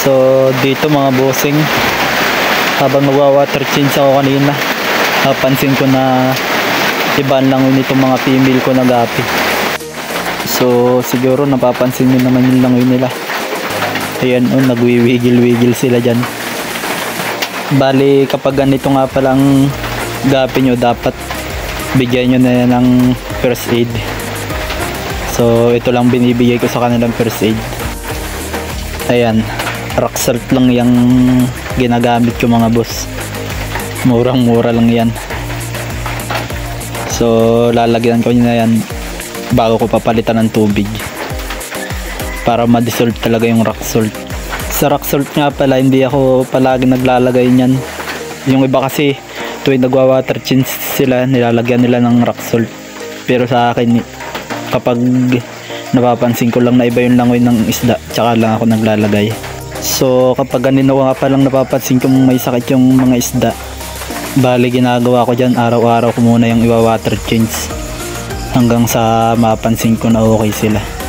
So dito mga bossing, habang nagwa-water change ako kanina, napansin ko na ibang langoy nitong mga female ko na gapi. So siguro napapansin nyo naman yung langoy nila. Ayan o, nagwiwigil-wigil sila dyan. Bali kapag ganito nga palang gapi nyo, dapat bigyan nyo na yan ng first aid. So ito lang binibigay ko sa kanilang first aid. Ayan, rock salt lang yung ginagamit ko mga boss. Murang mura lang yan. So lalagyan ko na yan bago ko papalitan ng tubig para ma-dissolve talaga yung rock salt. Sa rock salt nga pala, hindi ako palagi naglalagay niyan. Yung iba kasi tuwing nagwa-water change sila, nilalagyan nila ng rock salt. Pero sa akin, kapag napapansin ko lang na iba yung langoy ng isda, tsaka lang ako naglalagay. So kapag ganito nga palang napapansin ko may sakit yung mga isda, bali ginagawa ko dyan, araw-araw ko muna yung iwa-water change hanggang sa mapansin ko na okay sila.